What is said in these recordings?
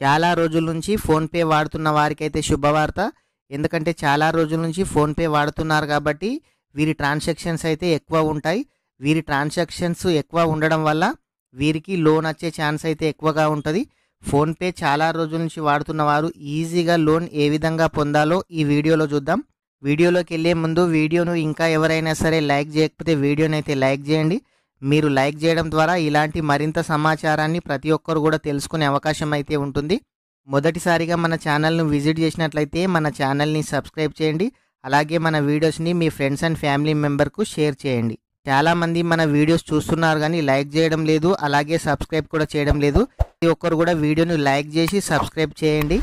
చాలా రోజుల నుంచి ఫోన్‌పే వాడుతున్న వారికైతే శుభవార్త. ఎందుకంటే చాలా రోజుల నుంచి ఫోన్‌పే వాడుతున్నారు కాబట్టి వీరి ట్రాన్సాక్షన్స్ అయితే ఎక్కువ ఉంటాయి. వీరి ట్రాన్సాక్షన్స్ ఎక్కువ ఉండడం వల్ల వీరికి లోన్ వచ్చే ఛాన్స్ అయితే ఎక్కువగా ఉంటది. ఫోన్‌పే చాలా రోజుల నుంచి వాడుతున్న వారు ఈజీగా లోన్ ఏ విధంగా పొందాలో ఈ వీడియోలో చూద్దాం. వీడియోలోకెళ్ళే ముందు వీడియోను ఇంకా ఎవరైనా సరే లైక్ చేయకపోతే వీడియోనైతే లైక్ చేయండి. మీరు లైక్ చేయడం ద్వారా ఇలాంటి మరింత సమాచారాన్ని ప్రతి ఒక్కరు కూడా తెలుసుకునే అవకాశం అయితే ఉంటుంది. మొదటిసారిగా మన ఛానల్‌ను విజిట్ చేసినట్లయితే మన ఛానల్‌ని సబ్స్క్రైబ్ చేయండి. అలాగే మన వీడియోస్‌ని మీ ఫ్రెండ్స్ అండ్ ఫ్యామిలీ మెంబర్‌కు షేర్ చేయండి. చాలామంది మన వీడియోస్ చూస్తున్నారు కానీ లైక్ చేయడం లేదు, అలాగే సబ్స్క్రైబ్ కూడా చేయడం లేదు. ప్రతి ఒక్కరు కూడా వీడియోని లైక్ చేసి సబ్స్క్రైబ్ చేయండి.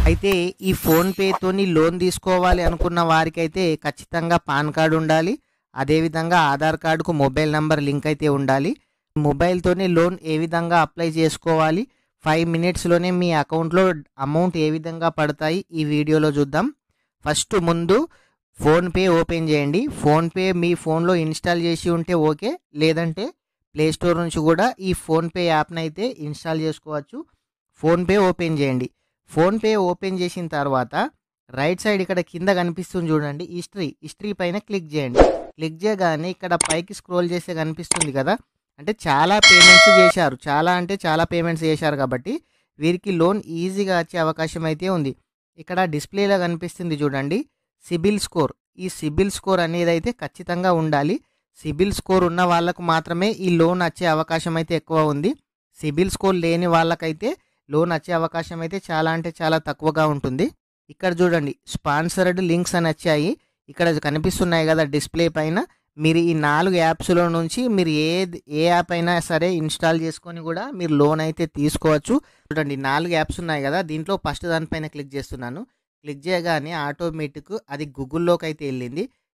అయితే ఈ ఫోన్‌పేతోని లోన్ తీసుకోవాలి అనుకున్న వారికైతే ఖచ్చితంగా పాన్ కార్డ్ ఉండాలి. అదేవిధంగా ఆధార్ కార్డుకు మొబైల్ నంబర్ లింక్ అయితే ఉండాలి. మొబైల్‌తోనే లోన్ ఏ విధంగా అప్లై చేసుకోవాలి, 5 మినిట్స్‌లోనే మీ అకౌంట్‌లో అమౌంట్ ఏ విధంగా పడతాయి ఈ వీడియోలో చూద్దాం. ఫస్ట్ ముందు ఫోన్‌పే ఓపెన్ చేయండి. ఫోన్‌పే మీ ఫోన్‌లో ఇన్‌స్టాల్ చేసి ఉంటే ఓకే, లేదంటే ప్లే స్టోర్ నుంచి కూడా ఈ ఫోన్‌పే యాప్‌ని అయితే ఇన్‌స్టాల్ చేసుకోవచ్చు. ఫోన్‌పే ఓపెన్ చేయండి. ఫోన్‌పే ఓపెన్ చేసిన తర్వాత రైట్ సైడ్ ఇక్కడ కింద కనిపిస్తుంది చూడండి, హిస్టరీ పైన క్లిక్ చేయండి. క్లిక్ చేయగానే ఇక్కడ పైకి స్క్రోల్ చేస్తే కనిపిస్తుంది కదా, అంటే చాలా పేమెంట్స్ చేశారు, చాలా పేమెంట్స్ చేశారు కాబట్టి వీరికి లోన్ ఈజీగా వచ్చే అవకాశం అయితే ఉంది. ఇక్కడ డిస్ప్లేలో కనిపిస్తుంది చూడండి సిబిల్ స్కోర్. ఈ సిబిల్ స్కోర్ అనేది అయితే ఖచ్చితంగా ఉండాలి. సిబిల్ స్కోర్ ఉన్న వాళ్ళకు మాత్రమే ఈ లోన్ వచ్చే అవకాశం అయితే ఎక్కువ ఉంది. సిబిల్ స్కోర్ లేని వాళ్ళకైతే లోన్ వచ్చే అవకాశం అయితే చాలా తక్కువగా ఉంటుంది. ఇక్కడ చూడండి స్పాన్సర్డ్ లింక్స్ అని వచ్చాయి, ఇక్కడ కనిపిస్తున్నాయి కదా డిస్ప్లే పైన. మీరు ఈ 4 యాప్స్లో నుంచి మీరు ఏ యాప్ అయినా సరే ఇన్స్టాల్ చేసుకొని కూడా మీరు లోన్ అయితే తీసుకోవచ్చు. చూడండి 4 యాప్స్ ఉన్నాయి కదా, దీంట్లో ఫస్ట్ దానిపైన క్లిక్ చేస్తున్నాను. క్లిక్ చేయగానే ఆటోమేటిక్ అది గూగుల్లోకి అయితే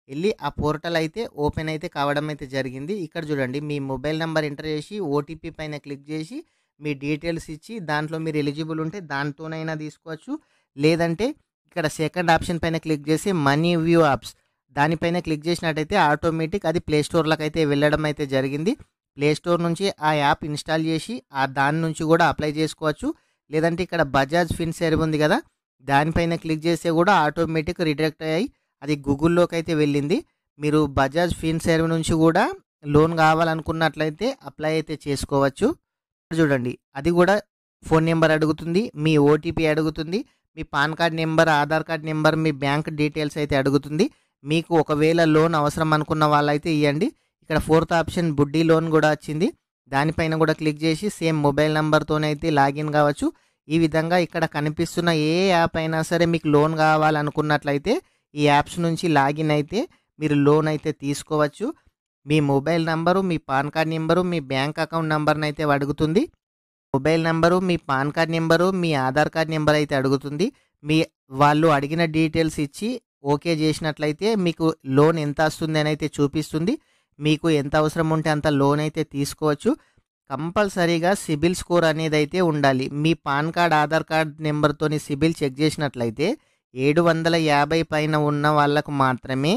వెళ్ళి ఆ పోర్టల్ అయితే ఓపెన్ అయితే కావడం అయితే జరిగింది. ఇక్కడ చూడండి మీ మొబైల్ నెంబర్ ఎంటర్ చేసి ఓటీపీ పైన క్లిక్ చేసి మీ డీటెయిల్స్ ఇచ్చి దాంట్లో మీరు ఎలిజిబుల్ ఉంటే దాంతోనైనా తీసుకోవచ్చు. లేదంటే ఇక్కడ సెకండ్ ఆప్షన్ పైన క్లిక్ చేసి మనీ వ్యూ యాప్స్ దానిపైన క్లిక్ చేసినట్టయితే ఆటోమేటిక్ అది ప్లే స్టోర్లోకి అయితే వెళ్ళడం అయితే జరిగింది. ప్లే స్టోర్ నుంచి ఆ యాప్ ఇన్స్టాల్ చేసి దాని నుంచి కూడా అప్లై చేసుకోవచ్చు. లేదంటే ఇక్కడ బజాజ్ ఫిన్సర్వ్ ఉంది కదా, దానిపైన క్లిక్ చేస్తే కూడా ఆటోమేటిక్ రిడైరెక్ట్ అయ్యి అది గూగుల్లోకి అయితే వెళ్ళింది. మీరు బజాజ్ ఫిన్సర్వ్ నుంచి కూడా లోన్ కావాలనుకున్నట్లయితే అప్లై అయితే చేసుకోవచ్చు. చూడండి అది కూడా ఫోన్ నెంబర్ అడుగుతుంది, మీ ఓటీపీ అడుగుతుంది, మీ PAN card number, Aadhaar card number, మీ బ్యాంక్ డీటెయిల్స్ అయితే అడుగుతుంది. మీకు ఒకవేళ లోన్ అవసరం అనుకున్న వాళ్ళైతే ఇవ్వండి. ఇక్కడ 4th ఆప్షన్ బుడ్డీ లోన్ కూడా వచ్చింది, దానిపైన కూడా క్లిక్ చేసి సేమ్ మొబైల్ నెంబర్తోనైతే లాగిన్ కావచ్చు. ఈ విధంగా ఇక్కడ కనిపిస్తున్న ఏ యాప్ అయినా సరే మీకు లోన్ కావాలనుకున్నట్లయితే ఈ యాప్స్ నుంచి లాగిన్ అయితే మీరు లోన్ అయితే తీసుకోవచ్చు. మీ మొబైల్ నెంబరు, మీ పాన్ కార్డ్ నెంబరు, మీ బ్యాంక్ అకౌంట్ నెంబర్ని అయితే అడుగుతుంది. మొబైల్ నెంబరు, మీ పాన్ కార్డ్ నెంబరు, మీ ఆధార్ కార్డ్ నెంబర్ అయితే అడుగుతుంది. వాళ్ళు అడిగిన డీటెయిల్స్ ఇచ్చి ఓకే చేసినట్లయితే మీకు లోన్ ఎంత వస్తుంది అని అయితే చూపిస్తుంది. మీకు ఎంత అవసరం ఉంటే అంత లోన్ అయితే తీసుకోవచ్చు. కంపల్సరీగా సిబిల్ స్కోర్ అనేది అయితే ఉండాలి. మీ పాన్ కార్డ్, ఆధార్ కార్డ్ నెంబర్తోని సిబిల్ చెక్ చేసినట్లయితే 750 పైన ఉన్న వాళ్ళకు మాత్రమే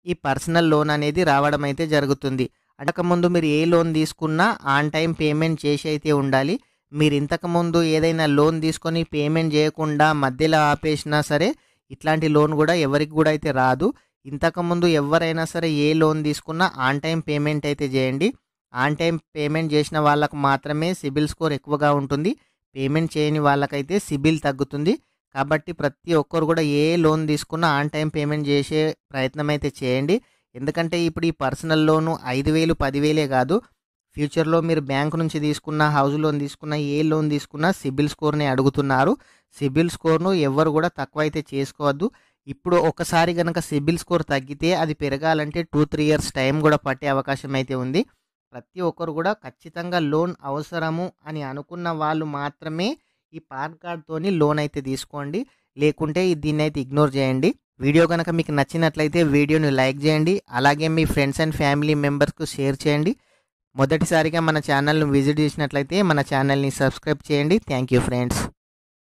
ఈ పర్సనల్ లోన్ అనేది రావడం అయితే జరుగుతుంది. అంతకుముందు మీరు ఏ లోన్ తీసుకున్నా ఆన్ టైం పేమెంట్ చేసి అయితే ఉండాలి. మీరు ఇంతకుముందు ఏదైనా లోన్ తీసుకొని పేమెంట్ చేయకుండా మధ్యలో ఆపేసినా సరే ఇట్లాంటి లోన్ కూడా ఎవరికి కూడా అయితే రాదు. ఇంతకుముందు ఎవరైనా సరే ఏ లోన్ తీసుకున్నా ఆన్ టైం పేమెంట్ అయితే చేయండి. ఆన్ టైం పేమెంట్ చేసిన వాళ్ళకు మాత్రమే సిబిల్ స్కోర్ ఎక్కువగా ఉంటుంది. పేమెంట్ చేయని వాళ్ళకైతే సిబిల్ తగ్గుతుంది. కాబట్టి ప్రతి ఒక్కరు కూడా ఏ లోన్ తీసుకున్నా ఆన్ టైం పేమెంట్ చేసే ప్రయత్నం అయితే చేయండి. ఎందుకంటే ఇప్పుడు ఈ పర్సనల్ లోను 5,000, 10,000 కాదు, ఫ్యూచర్లో మీరు బ్యాంకు నుంచి తీసుకున్న, హౌస్ లోన్ తీసుకున్న, ఏ లోన్ తీసుకున్నా సిబిల్ స్కోర్ని అడుగుతున్నారు. సిబిల్ స్కోర్ను ఎవరు కూడా తక్కువ అయితే చేసుకోవద్దు. ఇప్పుడు ఒకసారి కనుక సిబిల్ స్కోర్ తగ్గితే అది పెరగాలంటే 2-3 ఇయర్స్ టైం కూడా పట్టే అవకాశం అయితే ఉంది. ప్రతి ఒక్కరు కూడా ఖచ్చితంగా లోన్ అవసరము అని అనుకున్న వాళ్ళు మాత్రమే ఈ పాన్ కార్డ్తోని లోన్ అయితే తీసుకోండి, లేకుంటే దీన్ని అయితే ఇగ్నోర్ చేయండి. వీడియో కనుక మీకు నచ్చినట్లయితే వీడియోని లైక్ చేయండి, అలాగే మీ ఫ్రెండ్స్ అండ్ ఫ్యామిలీ మెంబర్స్కు షేర్ చేయండి. మొదటిసారిగా మన ఛానల్ను విజిట్ చేసినట్లయితే మన ఛానల్ని సబ్స్క్రైబ్ చేయండి. Thank you friends.